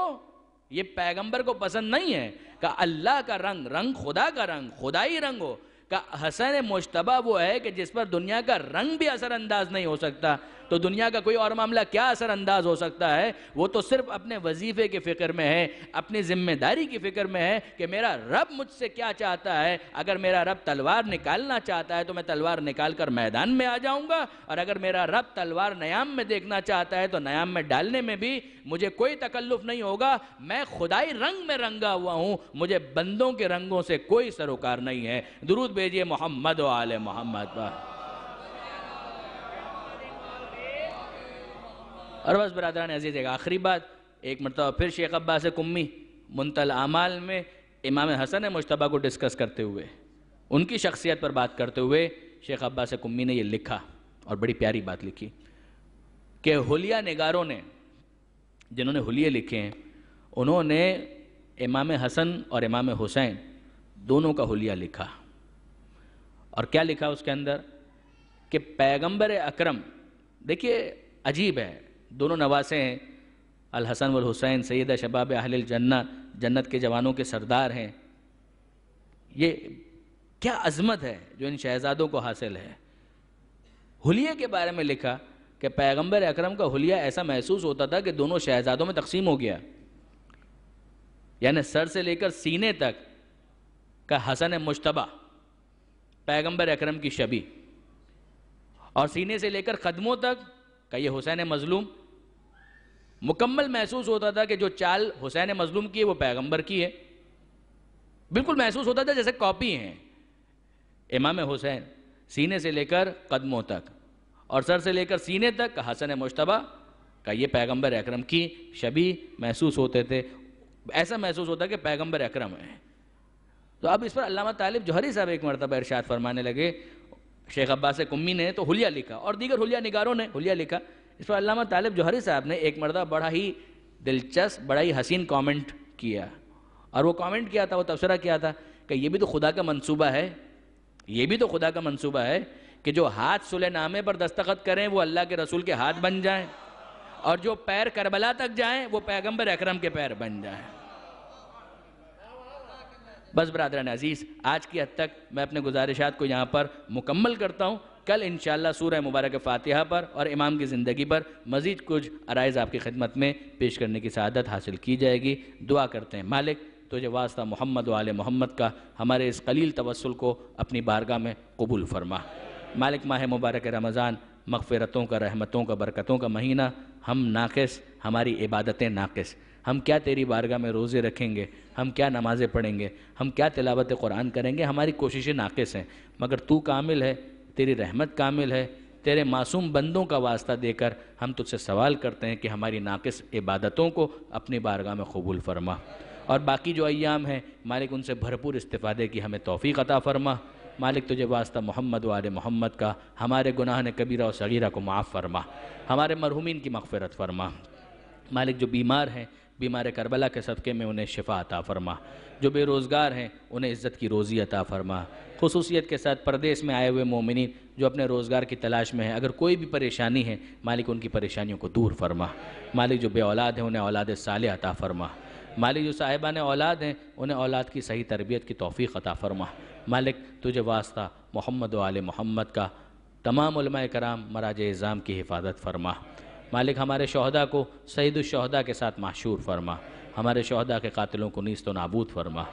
یہ پیغمبر کو پسند نہیں ہے کہ اللہ کا رنگ، رنگ خدا کا رنگ، خدائی رنگ ہو، کہ حسن مجتبیٰ وہ ہے کہ جس پر دنیا کا رنگ بھی اثر انداز نہیں ہو سکتا، تو دنیا کا کوئی اور معاملہ کیا اثر انداز ہو سکتا ہے؟ وہ تو صرف اپنے وظیفے کی فکر میں ہے، اپنی ذمہ داری کی فکر میں ہے کہ میرا رب مجھ سے کیا چاہتا ہے۔ اگر میرا رب تلوار نکالنا چاہتا ہے تو میں تلوار نکال کر میدان میں آ جاؤں گا، اور اگر میرا رب تلوار نیام میں دیکھنا چاہتا ہے تو نیام میں ڈالنے میں بھی مجھے کوئی تکلف نہیں ہوگا۔ میں خدائی رنگ میں رنگا ہوا ہوں، مجھے بندوں کے رنگوں سے کوئی سروکار نہیں ہے۔ درود بھیجئے محمد و آل محمد پر۔ اور بس برادران عزیز، ایک آخری بات، ایک مرتبہ پھر شیخ عباس قمی منتہی الاعمال میں امام حسن مجتبیٰ کو ڈسکس کرتے ہوئے، ان کی شخصیت پر بات کرتے ہوئے شیخ عباس قمی نے یہ لکھا، اور بڑی پیاری بات لکھی کہ حلیہ نگاروں نے، جنہوں نے حلیے لکھے ہیں، انہوں نے امام حسن اور امام حسین دونوں کا حلیہ لکھا، اور کیا لکھا اس کے اندر کہ پیغمبر اکرم، دیکھیے عجیب ہے، دونوں نواسے ہیں، الحسن والحسین سیدہ شباب اہل الجنہ، جنت کے جوانوں کے سردار ہیں، یہ کیا عظمت ہے جو ان شہزادوں کو حاصل ہے۔ حلیے کے بارے میں لکھا کہ پیغمبر اکرم کا حلیہ ایسا محسوس ہوتا تھا کہ دونوں شہزادوں میں تقسیم ہو گیا، یعنی سر سے لے کر سینے تک کا حسن مجتبیٰ پیغمبر اکرم کی شبیہ، اور سینے سے لے کر قدموں تک کا یہ حسین مظلوم، مکمل محسوس ہوتا تھا کہ جو چال حسین مظلوم کی ہے وہ پیغمبر کی ہے، بالکل محسوس ہوتا تھا جیسے کاپی ہیں۔ امام حسین سینے سے لے کر قدموں تک اور سر سے لے کر سینے تک کا حسن مجتبیٰ کا یہ پیغمبر اکرم کی شبیہ محسوس ہوتے تھے، ایسا محسوس ہوتا کہ پیغمبر اکرم ہے۔ تو اب اس پر علامہ طالب جوہری صاحب ایک مرتبہ ارشاد فرمانے لگے، شیخ عباس قمی نے تو حلیہ لکھا اور دیگر حلیہ نگاروں نے حلیہ لکھا، اس پر علامہ طالب جوہری صاحب نے ایک مرتبہ بڑا ہی دلچسپ، بڑا ہی حسین کامنٹ کیا، اور وہ کامنٹ کیا تھا، وہ تبصرہ کیا تھا کہ یہ بھی تو خدا کا منصوبہ ہے، یہ بھی تو خدا کا منصوبہ ہے کہ جو ہاتھ صلح نامے پر دستخط کریں وہ اللہ کے رسول کے ہاتھ بن جائیں، اور جو پیر کربلا تک جائیں وہ پیغمبر اکرم کے پیر بن جائیں۔ بس برادران عزیز، آج کی حد تک میں اپنے گزارشات کو یہاں پر مکمل کرتا ہوں۔ کل انشاءاللہ سورہ مبارک فاتحہ پر اور امام کی زندگی پر مزید کچھ عرائض آپ کی خدمت میں پیش کرنے کی سعادت حاصل کی جائے گی۔ دعا کرتے ہیں، مالک تجھے واسطہ محمد و آل محمد کا ہمارے اس قلیل توسل کو اپنی بارگاہ میں قبول فرما۔ مالک ماہ مبارک رمضان مغفرتوں کا، رحمتوں کا، برکتوں کا مہینہ، ہم ناقص، ہماری عبادتیں ناقص، ہم کیا تیری بارگاہ میں روزے رکھیں گے، ہم کیا نمازیں پڑھیں گے، ہم کیا تلاوت قرآن کریں گے، ہماری کوششیں ناقص ہیں، مگر تو کامل ہے، تیری رحمت کامل ہے، تیرے معصوم بندوں کا واسطہ دے کر ہم تجھ سے سوال کرتے ہیں کہ ہماری ناقص عبادتوں کو اپنی بارگاہ میں قبول فرما، اور باقی جو ایام ہیں مالک ان سے بھرپور استفادے کی ہمیں توفیق عطا فرما۔ مالک تجھے واسطہ محمد و آل محمد کا ہمارے گناہ کبیرہ و صغیرہ کو معاف فرما، ہمارے مرحومین کی مغفرت فرما۔ مالک جو بیمار ہیں، بیمار کربلا کے صدقے میں انہیں شفا عطا فرما، جو بے روزگار ہیں انہیں عزت کی روزی عطا فرما، خصوصیت کے ساتھ پردیس میں آئے ہوئے مومنین جو اپنے روزگار کی تلاش میں ہیں، اگر کوئی بھی پریشانی ہے مالک ان کی پریشانیوں کو دور فرما۔ مالک جو بے اولاد ہیں انہیں اولاد صالح عطا فرما، مالک جو صاحبان اولاد ہیں انہیں اولاد کی صحیح تربیت کی توفیق عطا فرما۔ مالک تجھے واسطہ محمد و آل محمد کا تمام علماء کرام مراجع اعظام کی حفاظت فرما۔ مالک ہمارے شہداء کو سید الشہداء کے ساتھ محشور فرما، ہمارے شہداء کے قاتلوں کو نیست و نابود فرما۔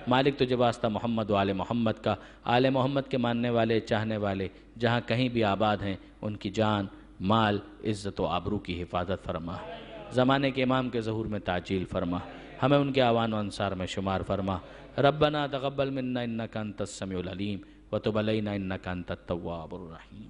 مالک تجھے واسطہ محمد و آل محمد کا، آل محمد کے ماننے والے، چاہنے والے جہاں کہیں بھی آباد ہیں ان کی جان، مال، عزت و آبرو کی حفاظت فرما۔ زمانے کے امام کے ظہور میں تعجیل فرما، ہمیں ان کے اعوان و انصار میں شمار فرما۔ ربنا تقبل منا انک انت السمیع العلیم وتب علینا انک انت التواب الرحیم۔